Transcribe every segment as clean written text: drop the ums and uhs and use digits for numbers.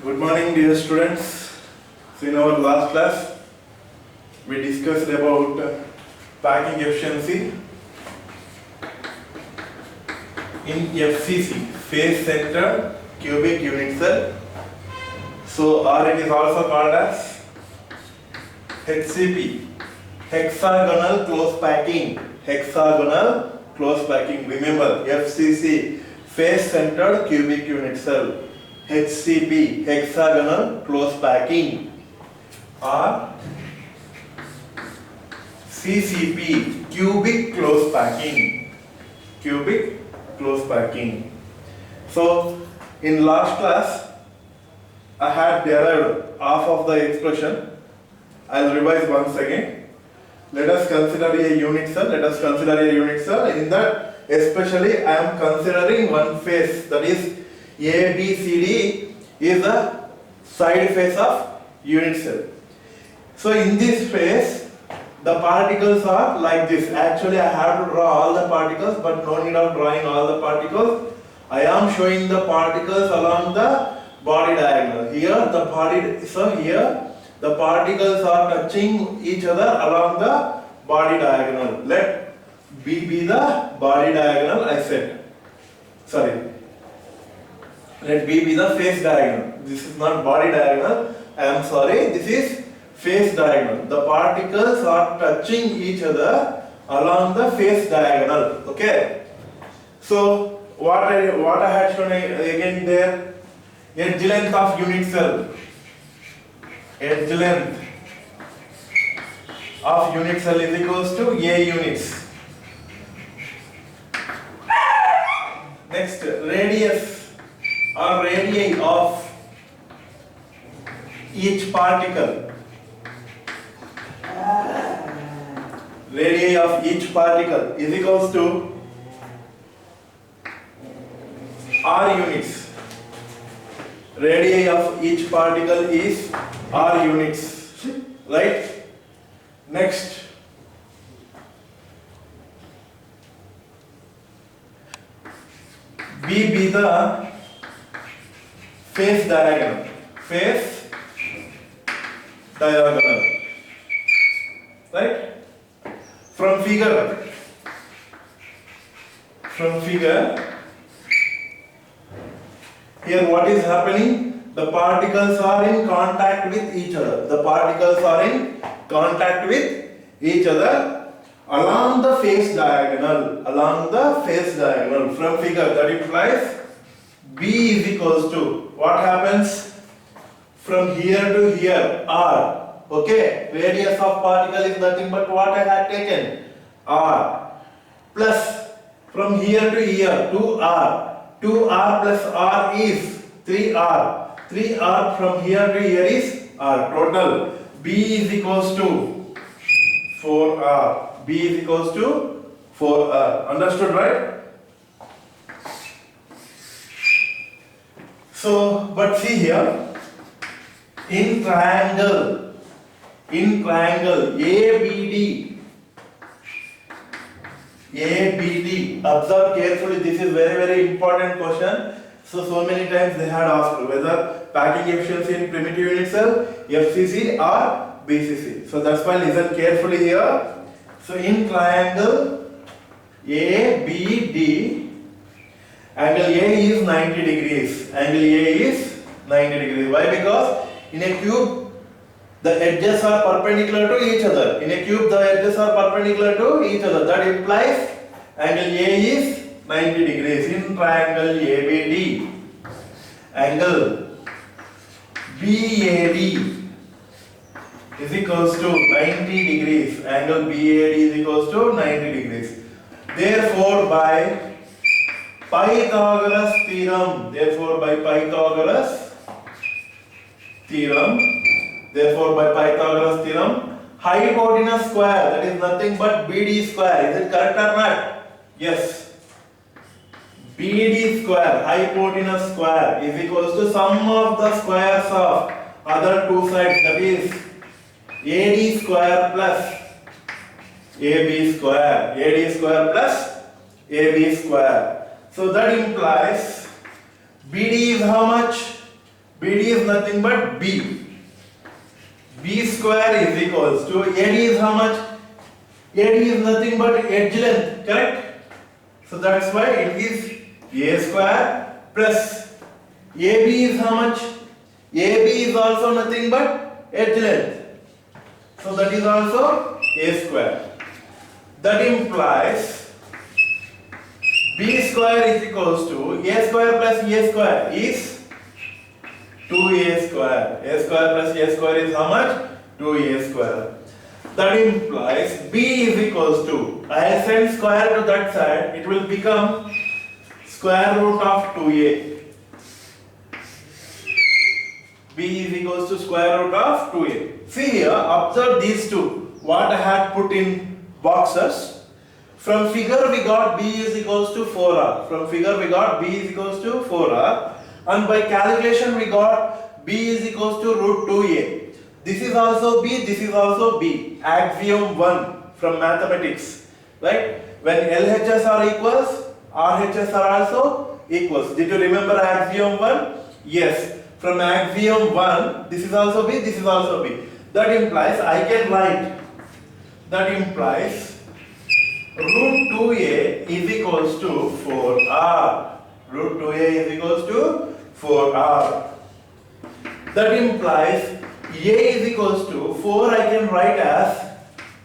Good morning, dear students. So in our last class, we discussed about packing efficiency in FCC, face center cubic unit cell. So or it is also called as HCP, hexagonal close packing. Hexagonal close packing. Remember, FCC, face centered cubic unit cell. HCP, hexagonal close packing, or CCP, cubic close packing. Cubic close packing. So in last class I had derived half of the expression. I'll revise once again. Let us consider a unit cell. In that, especially I am considering one face, that is A, B, C, D is the side face of unit cell. So in this face, the particles are like this. Actually, I have to draw all the particles, but no need of drawing all the particles. I am showing the particles along the body diagonal. Here the particles are touching each other along the body diagonal. Let B be the body diagonal, I said. Let B be the face diagonal. This is not body diagonal. This is face diagonal. The particles are touching each other along the face diagonal. Okay. So what I had shown again there, edge length of unit cell. Edge length of unit cell is equals to A units. Next, radius or radii of each particle. Radii of each particle is equals to R units. Radii of each particle is R units. Right? Next, B be the face diagonal. Face diagonal. Right? From figure, here what is happening? The particles are in contact with each other. Along the face diagonal. From figure, that implies B is equals to, what happens? From here to here, R. Okay, radius of particle is nothing but what I had taken, R. Plus, from here to here, 2R. 2R plus R is 3R. 3R from here to here is R. Total, B is equals to 4R. Understood, right? So, but see here, in triangle ABD, observe carefully, this is very important question. So many times they had asked whether packing efficiency in primitive unit cell, FCC or BCC. So that's why listen carefully here. So in triangle ABD, angle A is 90 degrees. Why? Because in a cube, the edges are perpendicular to each other. That implies angle A is 90 degrees. In triangle ABD, angle BAD is equals to 90 degrees. Angle BAD is equals to 90 degrees. Therefore, by Pythagoras theorem, hypotenuse square, that is nothing but BD square. Is it correct or not? Yes. BD square, hypotenuse square, is equals to sum of the squares of other two sides, that is AD square plus AB square. So that implies BD is how much? BD is nothing but B. B square is equals to AD is how much? AD is nothing but edge length, correct? So that's why it is A square plus AB is how much? AB is also nothing but edge length. So that is also A square. That implies B square is equals to A square plus A square is 2A square. A square plus A square is how much? 2A square. That implies B is equals to, I send square to that side, it will become square root of 2A. B is equals to square root of 2A. See here, observe these two. What I had put in boxes. From figure we got B is equals to 4R. From figure we got B is equals to 4R. And by calculation we got B is equals to root 2A. This is also B, this is also B. Axiom 1 from mathematics. Right? When LHS are equals, RHS are also equals. Did you remember axiom 1? Yes. From axiom 1, this is also B, this is also B. That implies I can write. That implies root 2A is equals to 4R. Root 2A is equals to 4R. That implies A is equals to 4 I can write as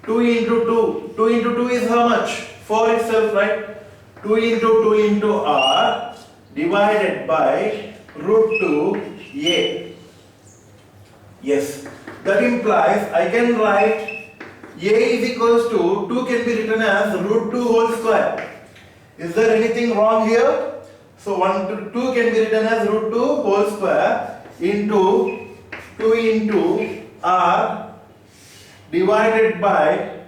2 into 2. 2 into 2 is how much? 4 itself, right? 2 into 2 into R divided by root 2A. Yes. That implies I can write A is equals to 2 can be written as root 2 whole square. Is there anything wrong here? So 1 to 2 can be written as root 2 whole square into 2 into R divided by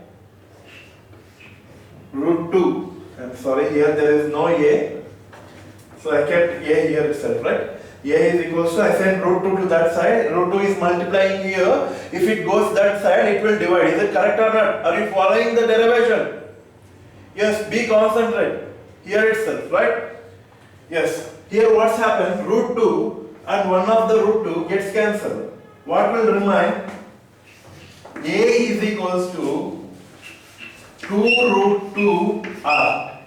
root 2. I'm sorry, here there is no A. So I kept A here itself, right? A is equals to, I send root 2 to that side, root 2 is multiplying here. If it goes that side, it will divide. Is it correct or not? Are you following the derivation? Yes, be concentrate. Here itself, right? Yes. Here what's happened? Root 2 and one of the root 2 gets cancelled. What will remain? A is equals to 2 root 2 R.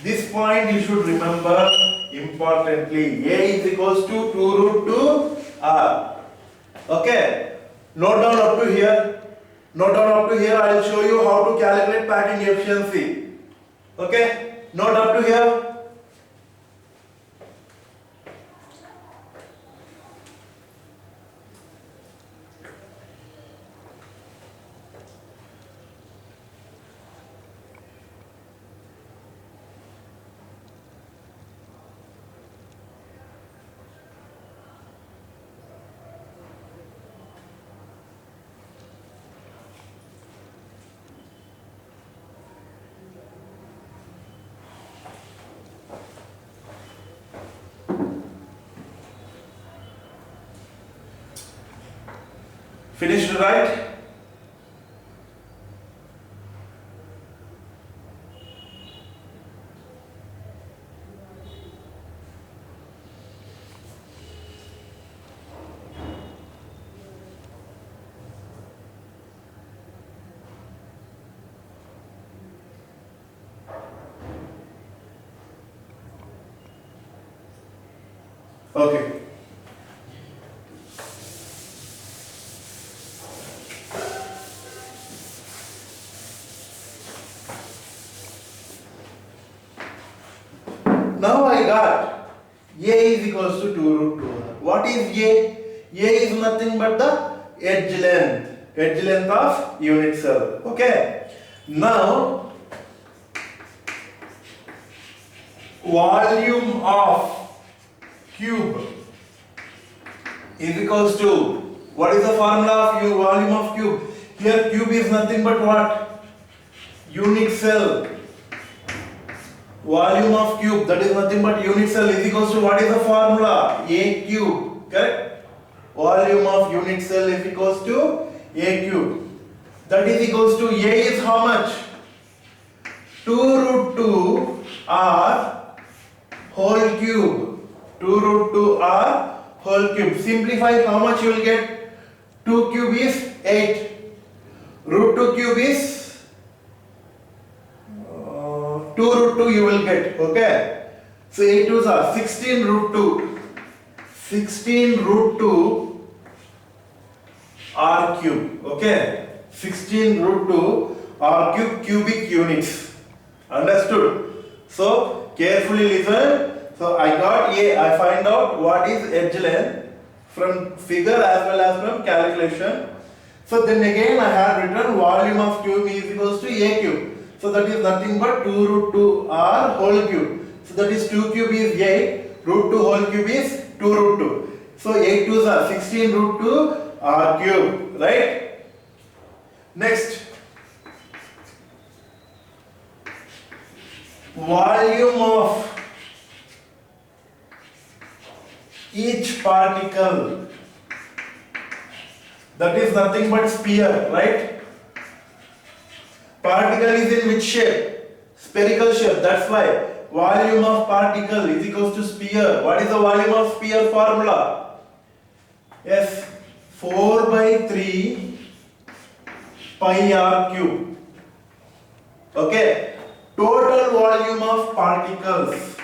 This point you should remember importantly. A is equals to 2 root 2 R. Okay. Note down up to here. Note down up to here. I will show you how to calculate packing efficiency. Okay. Note up to here. Finished, right? Okay. Now I got A is equals to 2 root 2. What is A? A is nothing but the edge length of unit cell. Okay. Now volume of cube is equals to, what is the formula of volume of cube? Here cube is nothing but what? Unit cell. Volume of cube, that is nothing but unit cell, is equals to, what is the formula? A cube, correct? Volume of unit cell is equals to A cube. That is equals to, A is how much? 2 root 2 R whole cube. 2 root 2 R whole cube. Simplify, how much you will get? 2 cube is 8. Root 2 cube is 2 root 2 you will get. Okay. So 8 2s are 16 root 2. 16 root 2 r cube. Okay. 16 root 2 r cube cubic units. Understood? So carefully listen. So I got A. I find out what is edge length from figure as well as from calculation. So then again I have written volume of cube is equals to A cube. So that is nothing but 2 root 2 r whole cube. So that is 2 cube is 8. Root 2 whole cube is 2 root 2. So 8 2s are 16 root 2 r cube. Right? Next. Volume of each particle, that is nothing but sphere, right? Particle is in which shape? Spherical shape. That's why volume of particle is equals to sphere. What is the volume of sphere formula? Yes, 4 by 3 pi r cube. Okay. Total volume of particles.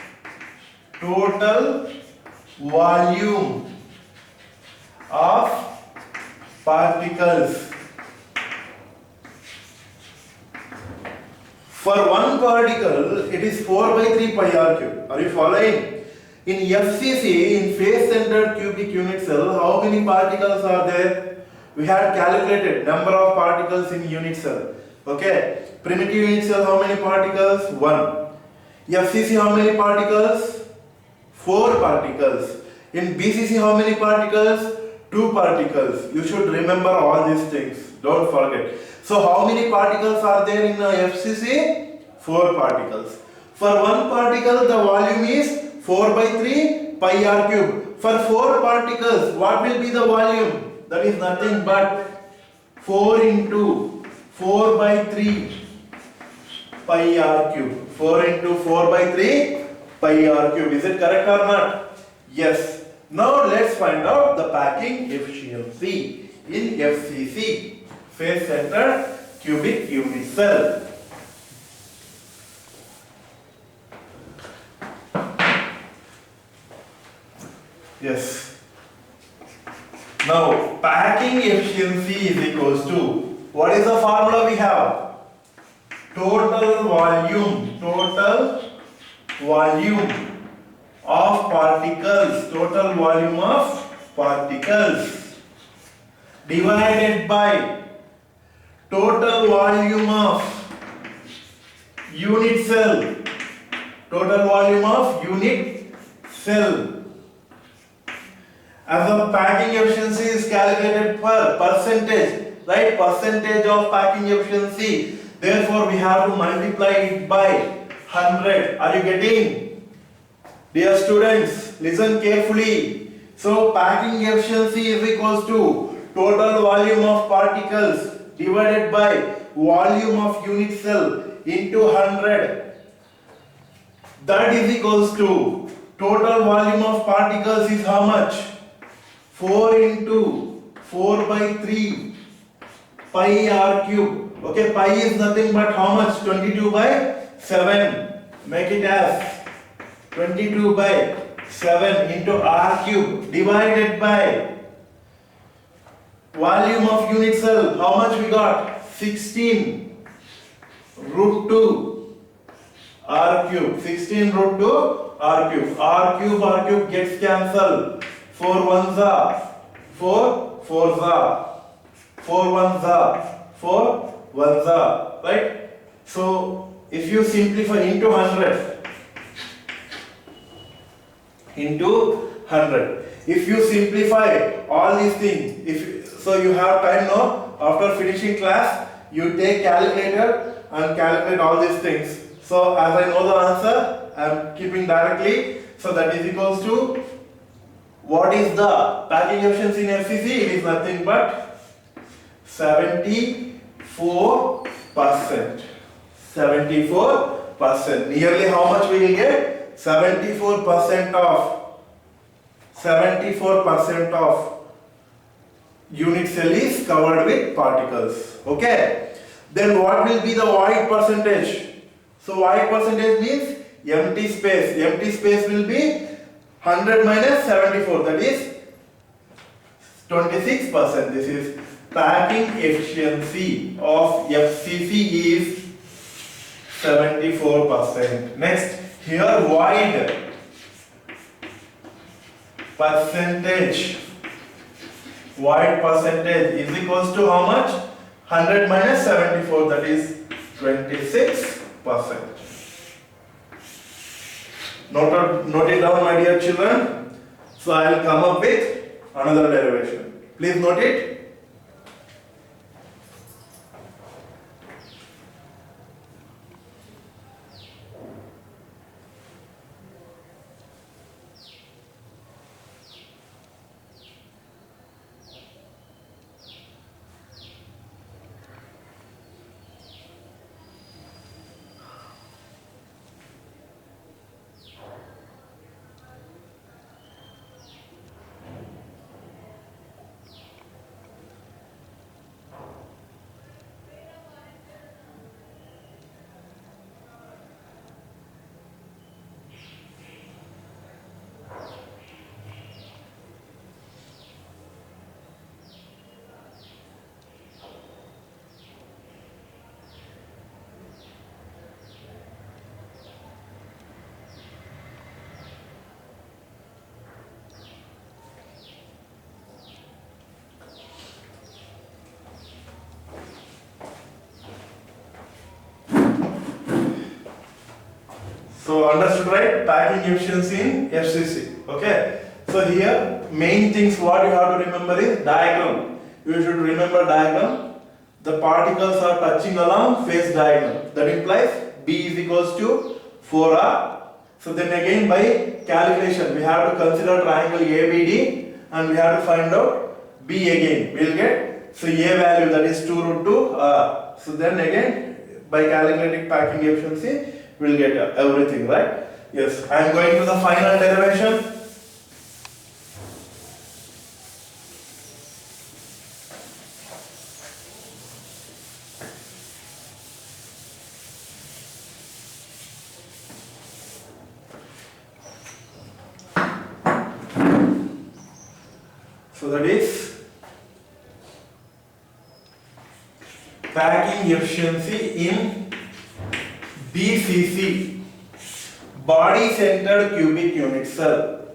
Total volume of particles. For one particle, it is 4 by 3 pi r cube. Are you following? In FCC, in face-centered cubic unit cell, how many particles are there? We had calculated number of particles in unit cell. Okay. Primitive unit cell, how many particles? 1. FCC, how many particles? 4 particles. In BCC, how many particles? 2 particles. You should remember all these things. Don't forget. So, how many particles are there in FCC? 4 particles. For one particle, the volume is 4 by 3 pi r cube. For 4 particles, what will be the volume? That is nothing but 4 into 4 by 3 pi r cube. 4 into 4 by 3 pi r cube. Is it correct or not? Yes. Now let's find out the packing efficiency in FCC, face centered cubic unit cell. Yes. Now packing efficiency is equals to, what is the formula we have? Total volume of particles, total volume of particles divided by total volume of unit cell, total volume of unit cell. As a packing efficiency is calculated per percentage, right? Percentage of packing efficiency. Therefore, we have to multiply it by 100. Are you getting? Dear students, listen carefully. So, packing efficiency is equals to total volume of particles divided by volume of unit cell into 100. That is equals to total volume of particles is how much? 4 into 4 by 3 pi r cube. Okay, pi is nothing but how much? 22 by 7. Make it as 22 by 7 into r cube divided by volume of unit cell. How much we got? 16 root 2 r cube. 16 root 2 r cube. R cube gets cancelled. 4 ones are 4 fours are 4 ones are 4 ones are, right? So if you simplify into 100, if you simplify all these things, so you have time now, after finishing class you take calculator and calculate all these things. So as I know the answer, I am keeping directly. So that is equals to, what is the packing efficiency in FCC? It is nothing but 74%. 74%. Nearly how much we will get? 74% of 74% of unit cell is covered with particles. Okay. Then what will be the void percentage? So void percentage means empty space. Empty space will be 100 minus 74, that is 26%. This is packing efficiency of FCC is 74%. Next, here void percentage. Void percentage is equals to how much? 100 minus 74, that is 26%. Note it down, my dear children. So I will come up with another derivation. Please note it. So understood, right? Packing efficiency in FCC. Okay. So here main things what you have to remember is diagram. You should remember diagram. The particles are touching along phase diagonal. That implies B is equals to 4R. So then again by calculation we have to consider triangle ABD and we have to find out B again. We will get, so A value, that is 2 root 2 R. So then again by calculating packing efficiency we will get everything, right? Yes, I am going to the final derivation. So that is packing efficiency in BCC, body centered cubic unit cell.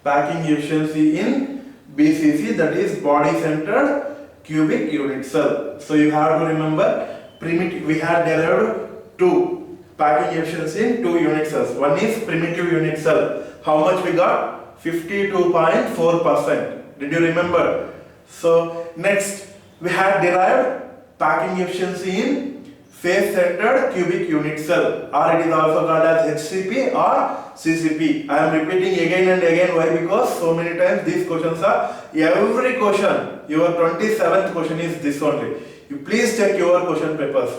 Packing efficiency in BCC, that is body centered cubic unit cell. So you have to remember primitive, we had derived two packing efficiency in 2 unit cells. One is primitive unit cell. How much we got? 52.4%. Did you remember? So next we had derived packing efficiency in face centered cubic unit cell, or it is also called as HCP or CCP. I am repeating again and again. Why? Because so many times these questions are, every question, your 27th question is this only. You please check your question papers.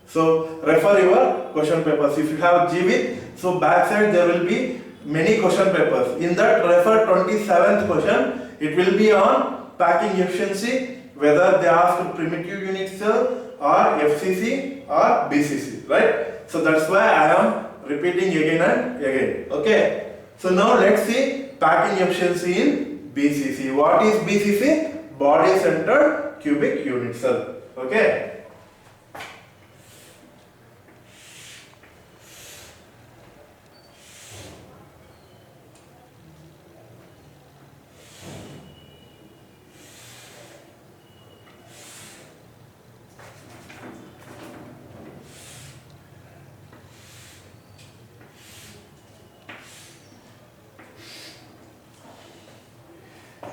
So refer your question papers. If you have GV, so backside there will be many question papers. In that refer 27th question. It will be on packing efficiency, whether they ask primitive unit cell or FCC or BCC, right? So that's why I am repeating again and again. Okay. So now let's see packing efficiency in BCC. What is BCC? Body centered cubic unit cell. Okay.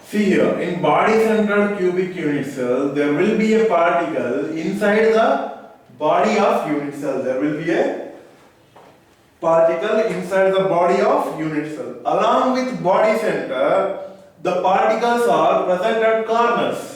See here, in body centered cubic unit cell, there will be a particle inside the body of unit cell. There will be a particle inside the body of unit cell. Along with body center, the particles are present at corners.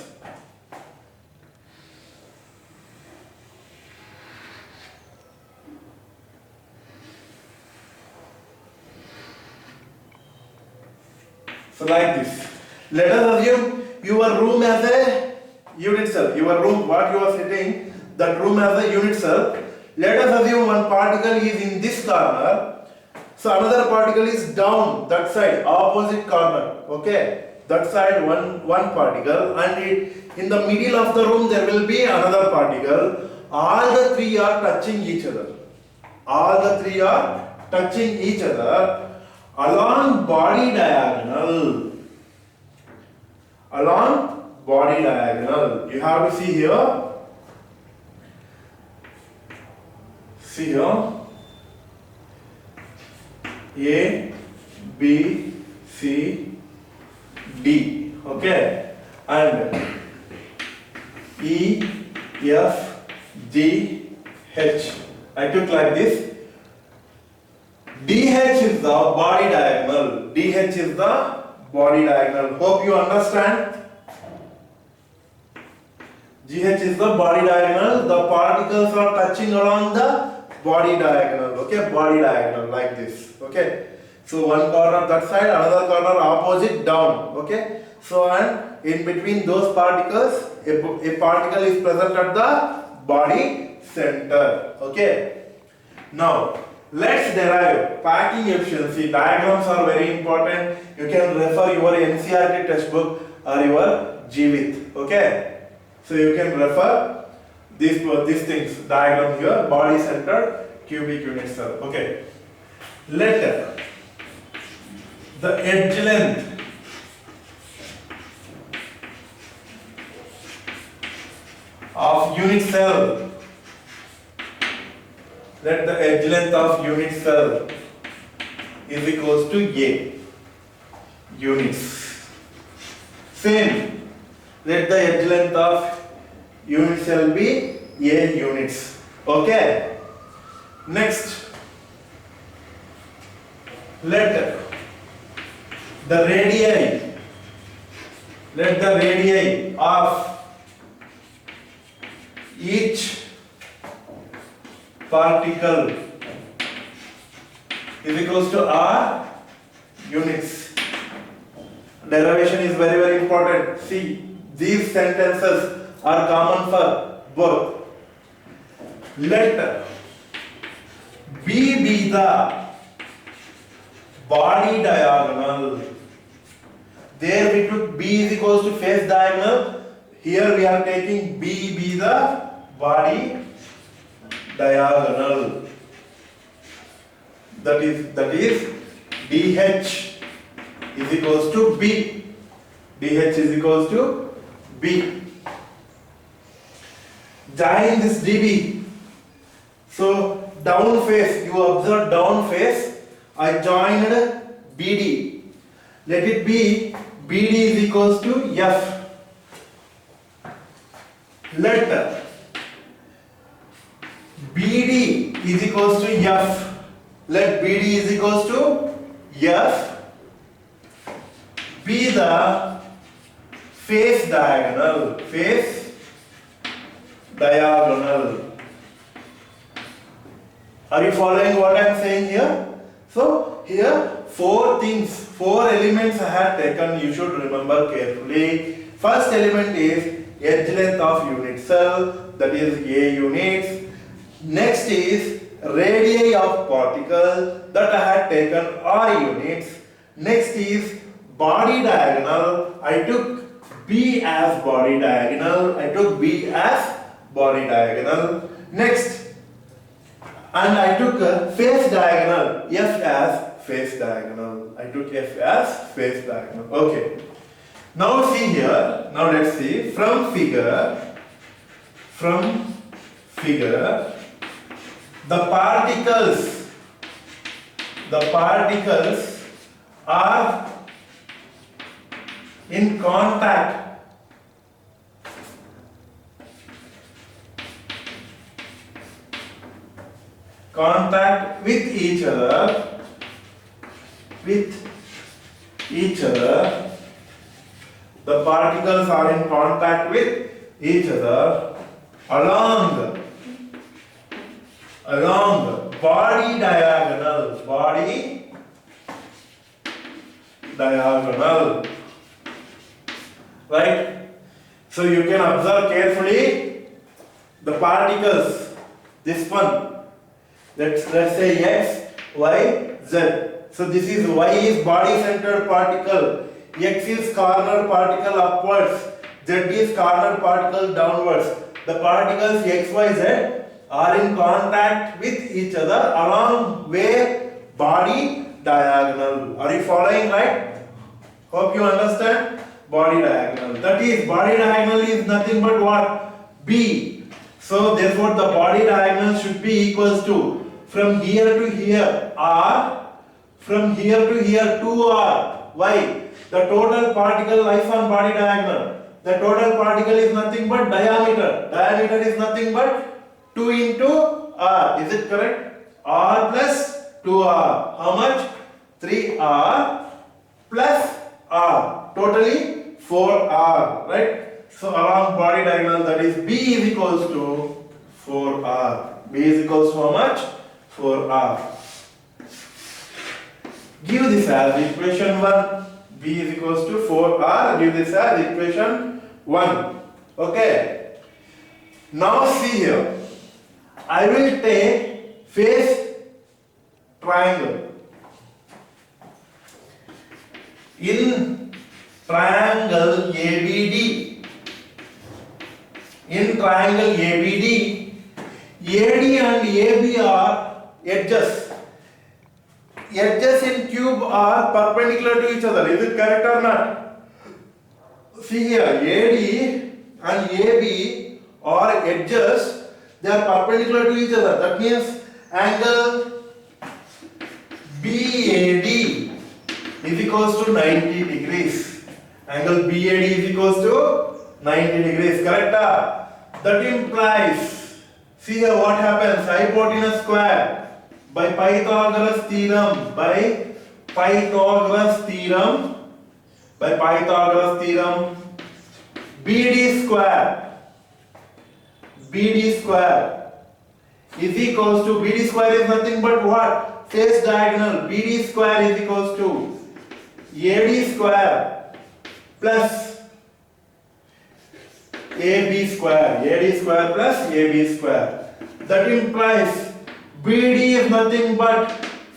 So like this. Let us assume your room as a unit cell. Your room, what you are sitting, that room as a unit cell. Let us assume one particle is in this corner. So another particle is down that side, opposite corner. Okay, that side one particle, and in the middle of the room there will be another particle. All the three are touching each other. All the three are touching each other along body diagonal. Along body diagonal. You have to see here. See here. A, B, C, D. Okay. And E, F, G, H. I took like this. DH is the body diagonal. DH is the body diagonal. Hope you understand. GH is the body diagonal. The particles are touching along the body diagonal. Okay, body diagonal like this. Okay. So one corner that side, another corner opposite down. Okay. So and in between those particles, a particle is present at the body center. Okay. Now let's derive packing efficiency. Diagrams are very important. You can refer your NCERT textbook or your GWIT. Okay. So you can refer these things. Diagram here, body centered cubic unit cell. Okay. Let the edge length of unit cell. Let the edge length of unit cell is equals to A units. Same. Let the edge length of unit cell be A units. Okay. Next, let the radii of each particle is equals to R units. Derivation is very, very important. See, these sentences are common for both. Let B be the body diagonal. There we took B is equals to face diagonal. Here we are taking B be the body diagonal. That is DH is equals to B. DH is equals to B. Join this DB. So down face, you observe down face. I joined BD. Let it be BD is equals to F. Let BD is equals to F. Let BD is equals to F be the face diagonal. Face diagonal. Are you following what I am saying here? So here four elements I have taken. You should remember carefully. First element is edge length of unit cell, that is A units. Next is radii of particle, that I had taken R units. Next is body diagonal. I took B as body diagonal. Next, and I took face diagonal, F as face diagonal. Okay. Now see here. Now let's see from figure. The particles are in contact with each other, the particles are in contact with each other along body diagonal. Right? So you can observe carefully the particles. This one. Let's say X, Y, Z. So this is Y is body centered particle, X is corner particle upwards, Z is corner particle downwards. The particles X, Y, Z are in contact with each other along where body diagonal. Are you following, right? Hope you understand. Body diagonal. That is, body diagonal is nothing but what? B. So therefore the body diagonal should be equals to from here to here R, from here to here 2R. Why? The total particle lies on body diagonal. The total particle is nothing but diameter. Diameter is nothing but 2 into R. Is it correct? R plus 2R. How much? 3R plus R. Totally 4R. Right? So along body diagonal, that is B is equals to 4R. B is equals to how much? 4R. Give this as equation 1. B is equals to 4R. Give this as equation 1. Okay. Now see here. I will take face triangle. In triangle ABD. In triangle ABD, AD and AB are edges. Edges in cube are perpendicular to each other. Is it correct or not? See here, AD and AB are edges. They are perpendicular to each other. That means angle BAD is equals to 90 degrees. Angle BAD is equals to 90 degrees. Correct? That implies, see here what happens, hypotenuse square by Pythagoras theorem, BD square is equals to, BD square is nothing but what? Face diagonal. BD square is equals to AD square plus AB square. AD square plus AB square. That implies BD is nothing but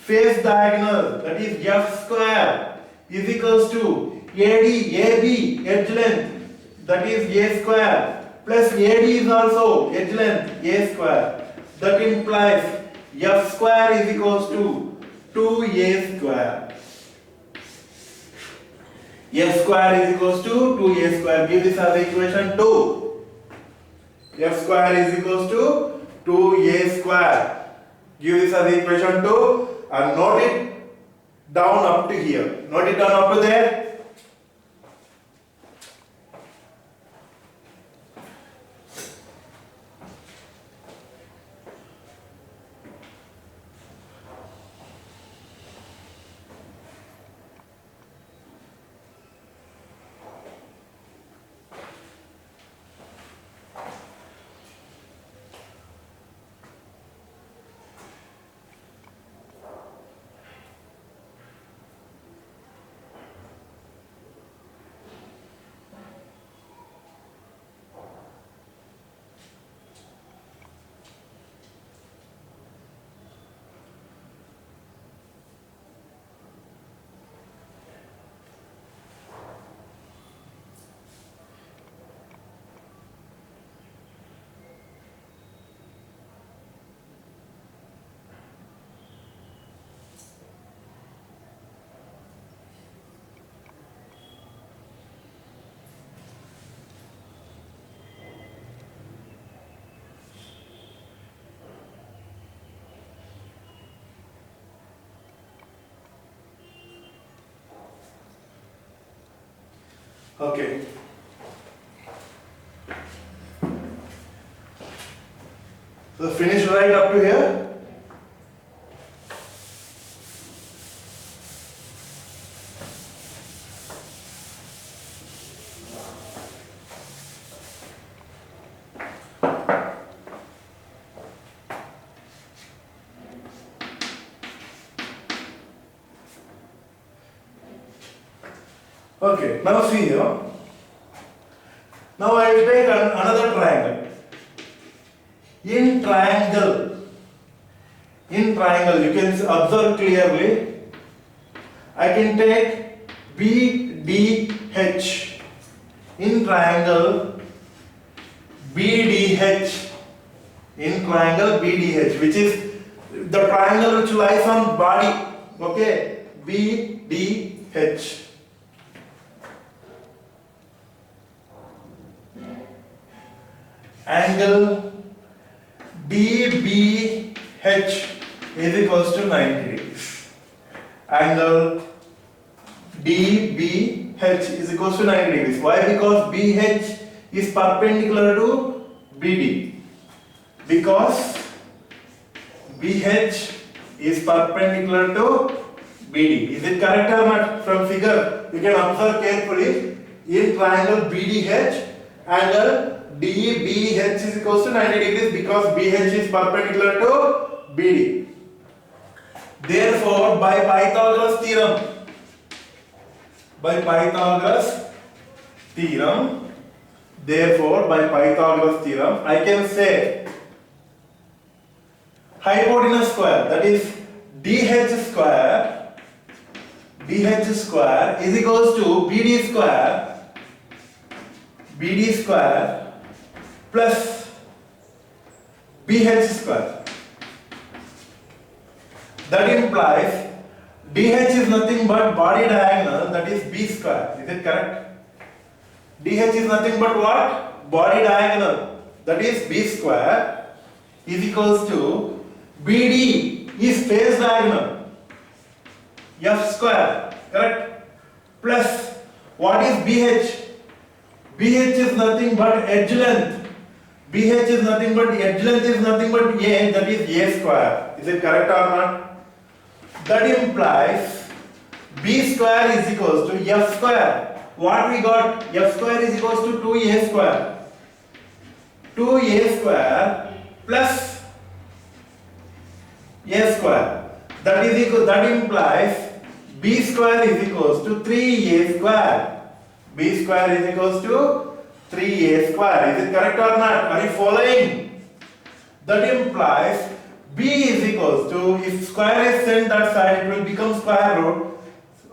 face diagonal. That is F square is equals to AB edge length. That is A square plus AD is also edge length A square. That implies F square is equals to 2A square. F square is equals to 2A square. Give this as equation 2. F square is equals to 2A square. Give this as equation 2 and note it down up to here. Note it down up to there. Okay. So finish right up to here. Okay, now see here. Now I will take another triangle. In triangle, you can observe clearly. I can take BDH. In triangle BDH. In triangle BDH, which is the triangle which lies on body. Okay, BDH. Angle DBH is equals to 90 degrees. Angle DBH is equals to 90 degrees. Why? Because BH is perpendicular to BD. Because BH is perpendicular to BD. Is it correct or not? From figure, you can observe carefully. In triangle BDH, angle DBH is equals to 90 degrees because BH is perpendicular to BD. Therefore, by Pythagoras theorem, I can say hypotenuse square, that is DH square is equals to BD square plus BH square. That implies DH is nothing but body diagonal, that is B square. Is it correct? DH is nothing but what? Body diagonal, that is B square, is equals to BD is face diagonal, F square. Correct? Plus what is BH? BH is nothing but edge length. BH is nothing but edge length is nothing but A, that is A square. Is it correct or not? That implies B square is equals to F square. What we got? F square is equals to 2A square. 2A square plus A square. That implies B square is equals to 3A square. B square is equals to 3A square. Is it correct or not? Are you following? That implies B is equals to, if square is sent that side, it will become square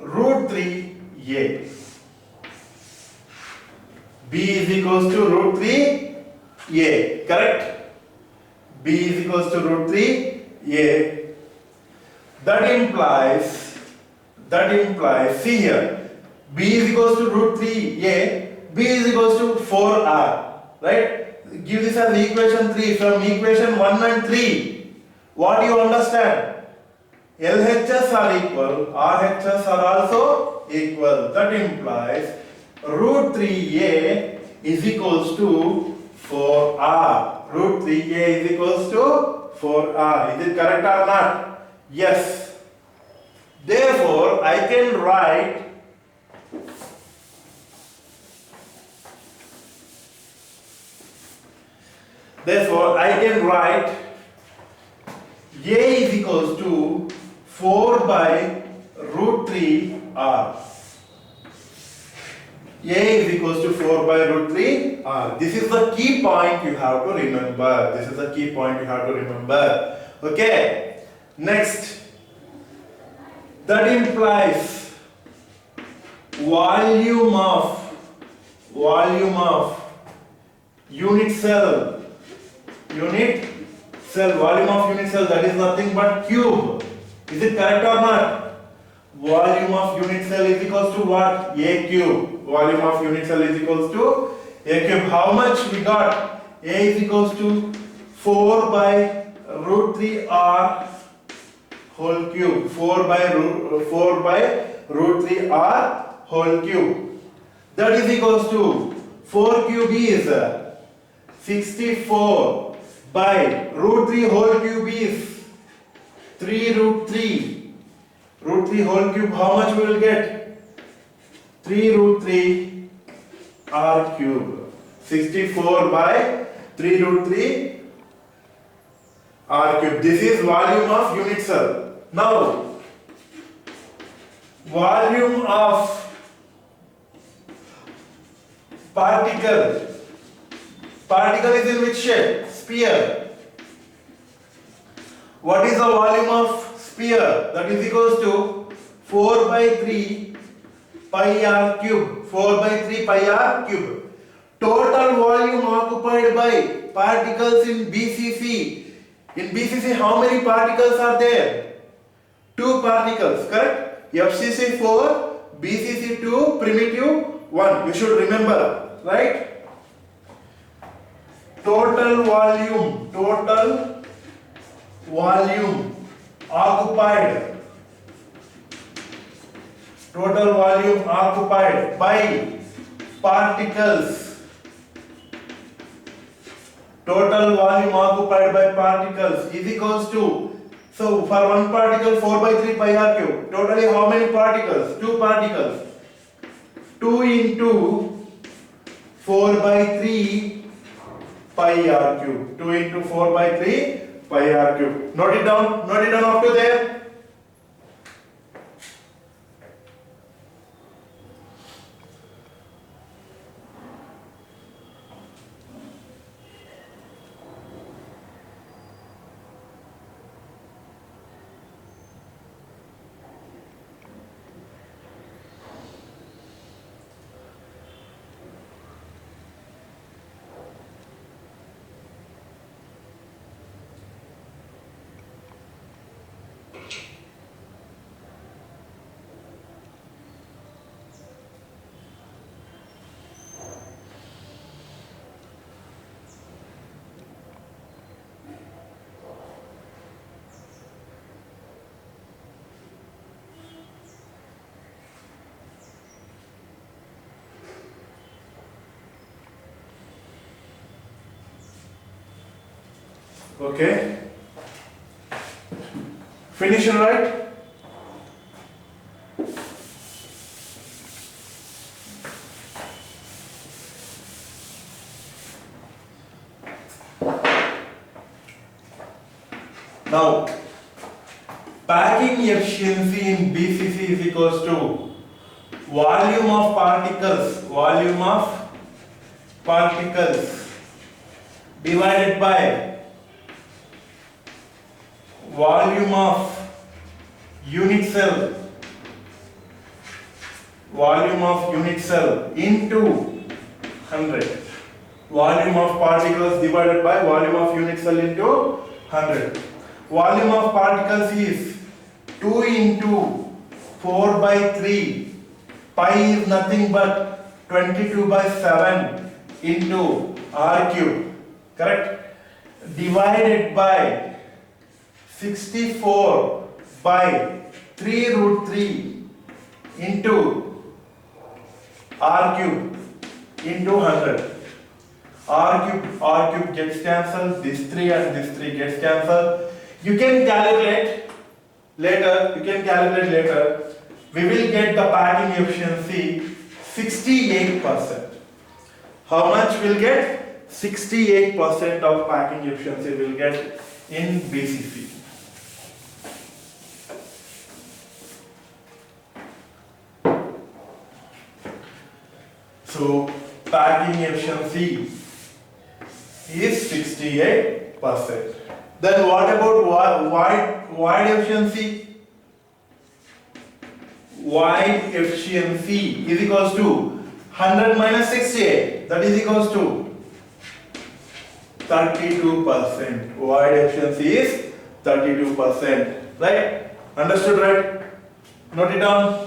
root 3A. B is equals to root 3A. Correct? B is equals to root 3A. That implies, see here, B is equals to root 3A, B is equals to 4R, right? Give this as equation 3. From equation 1 and 3, what do you understand? LHS are equal, RHS are also equal. That implies root 3A is equals to 4R. Root 3A is equals to 4R. Is it correct or not? Yes. Therefore, I can write A is equals to 4 by root 3R. A is equals to 4 by root 3R. This is the key point you have to remember. Okay. Next. That implies volume of unit cell, volume of unit cell, that is nothing but cube. Is it correct or not? Volume of unit cell is equals to what? A cube. Volume of unit cell is equals to A cube. How much we got? A is equals to 4 by root 3R whole cube. 4 by root 3R whole cube. That is equals to 4 cube is 64 by root 3 whole cube is 3 root 3. Root 3 whole cube, how much we will get? 3 root 3 R cube. 64 by 3 root 3 R cube. This is volume of unit cell. Now, volume of particle. Particle is in which shape? Sphere. What is the volume of sphere? That is equals to 4 by 3 pi r cube. 4 by 3 pi r cube. Total volume occupied by particles in BCC. In BCC, how many particles are there? 2 particles, correct? FCC 4, BCC 2, primitive 1. You should remember, right? Total volume occupied. Total volume occupied by particles. Total volume occupied by particles is equals to, so for one particle 4 by 3 pi r cube. Totally how many particles? 2 particles. 2 into 4 by 3 pi r cube. 2 into 4 by 3 pi r cube. Note it down. Note it down up to there. Okay. Finish and write. Now, packing efficiency in BCC is equals to volume of particles divided by volume of unit cell into 100. Volume of particles divided by volume of unit cell into 100. Volume of particles is 2 into 4 by 3. Pi is nothing but 22 by 7 into r cube. Correct? Divided by 64 by 3 root 3 into r cube into 100. R cube gets cancelled. This 3 and this 3 gets cancelled. You can calculate later. We will get the packing efficiency 68%. How much we'll get? 68% of packing efficiency we'll get in BCC. So packing efficiency is 68%. Then what about wide efficiency? Wide efficiency is equals to 100 minus 68. That is equals to 32%. Wide efficiency is 32%. Right? Understood, right? Note it down.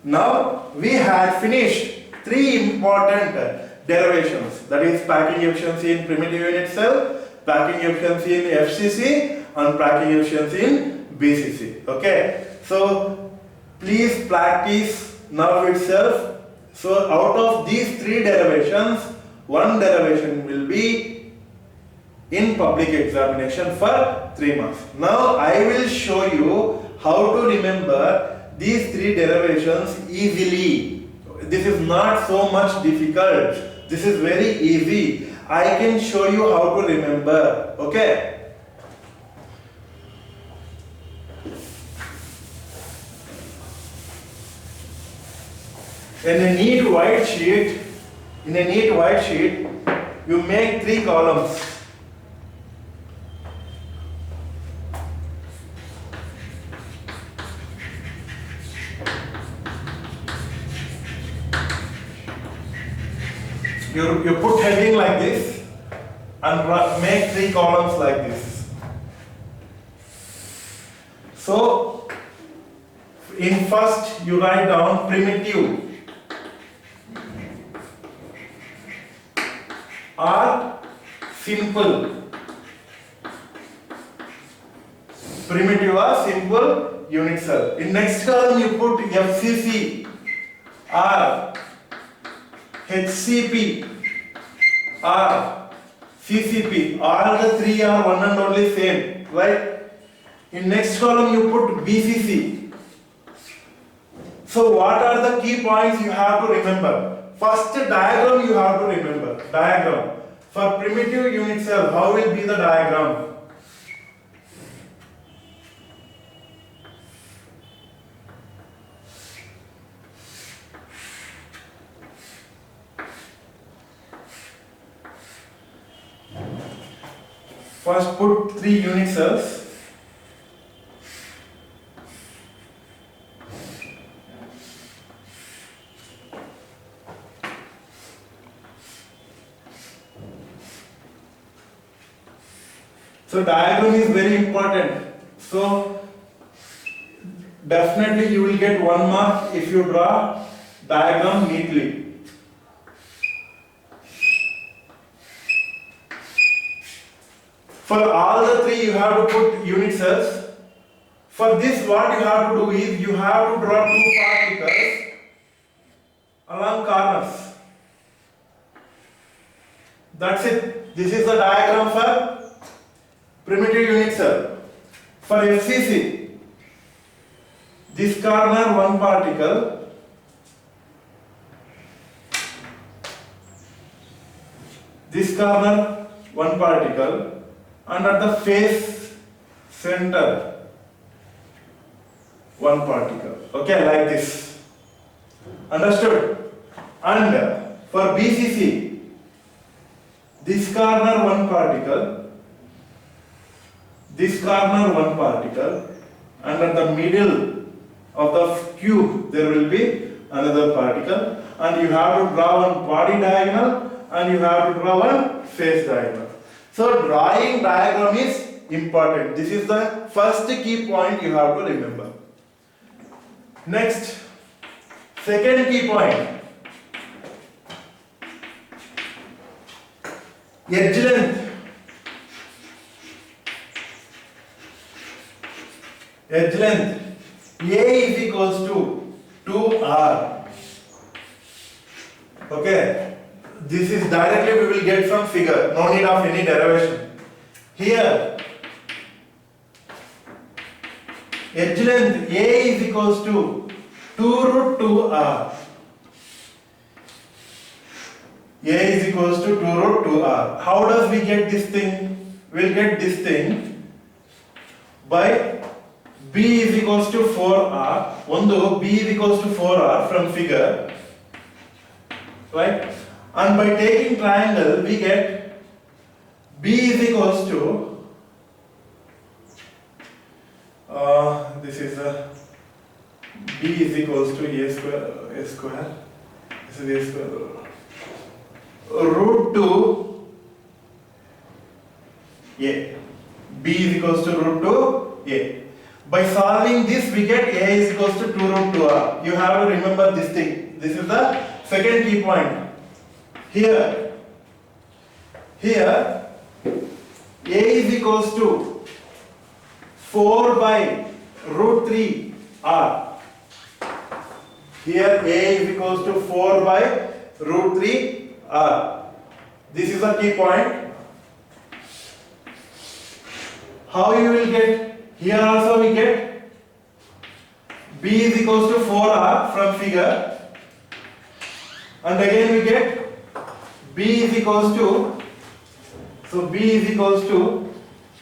Now we had finished 3 important derivations, that is packing efficiency in primitive unit cell, packing efficiency in FCC and packing efficiency in BCC. Okay, so please practice now itself. So out of these 3 derivations, one derivation will be in public examination for 3 marks. Now I will show you how to remember these 3 derivations easily. This is not so much difficult. This is very easy. I can show you how to remember. Okay? In a neat white sheet, you make 3 columns. You put heading like this and make 3 columns like this. So, in first you write down primitive or simple. Primitive or simple unit cell. In next column you put FCC or HCP or CCP. All the 3 are one and only same, right? In next column you put BCC. So what are the key points you have to remember? First diagram you have to remember. Diagram. For primitive unit cell, how will be the diagram? First put 3 unit cells. So diagram is very important. So definitely you will get 1 mark if you draw diagram neatly. For all the 3 you have to put unit cells. For this what you have to do is you have to draw 2 particles along corners. That's it. This is the diagram for primitive unit cell. For FCC, this corner 1 particle, this corner 1 particle, and at the face center 1 particle. Okay, like this. Understood? And for BCC, this corner 1 particle, this corner 1 particle, and at the middle of the cube there will be another particle, and you have to draw 1 body diagonal and you have to draw 1 face diagonal. So drawing diagram is important. This is the first key point you have to remember. Next, second key point. Edge length. Edge length. A is equals to 2R. Okay. This is directly we will get from figure. No need of any derivation. Here, edge length A is equals to 2 root 2R. A is equals to 2 root 2R. How does we get this thing? We will get this thing by B is equals to 4R. One B is equals to 4R from figure. Right? And by taking triangle, we get B is equals to, this is a, B is equals to A square, this is A square, root 2 A. B is equals to root 2 A. By solving this, we get A is equals to 2 root 2R. You have to remember this thing. This is the second key point. Here, A is equals to 4 by root 3 R. Here A is equals to 4 by root 3 R. This is a key point. How you will get? Here also we get B is equals to 4R from figure. And again we get B is equals to So B is equals to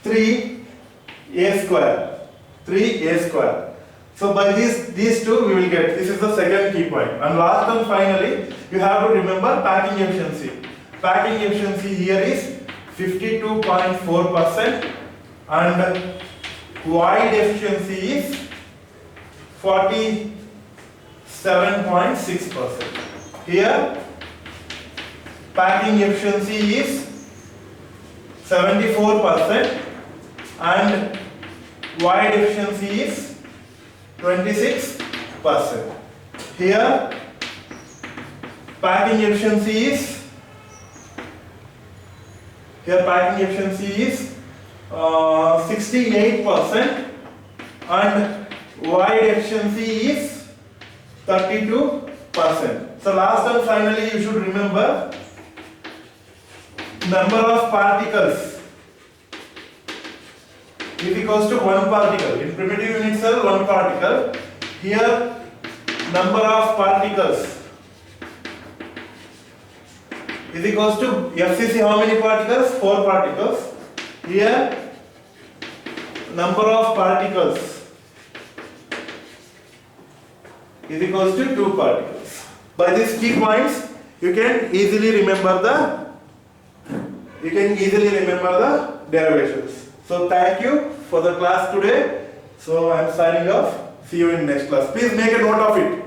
3a square. 3a square. So by these two we will get, this is the second key point. And last and finally, you have to remember packing efficiency. Packing efficiency here is 52.4% and void efficiency is 47.6%. Here packing efficiency is 74% and void efficiency is 26%. Here packing efficiency is 68% and void efficiency is 32%. So last and finally you should remember number of particles is equals to one particle. In primitive unit cell, one particle. Here number of particles is equals to FCC, how many particles? 4 particles. Here number of particles is equals to 2 particles. By these key points you can easily remember the derivations. So thank you for the class today. So I am signing off. See you in next class. Please make a note of it.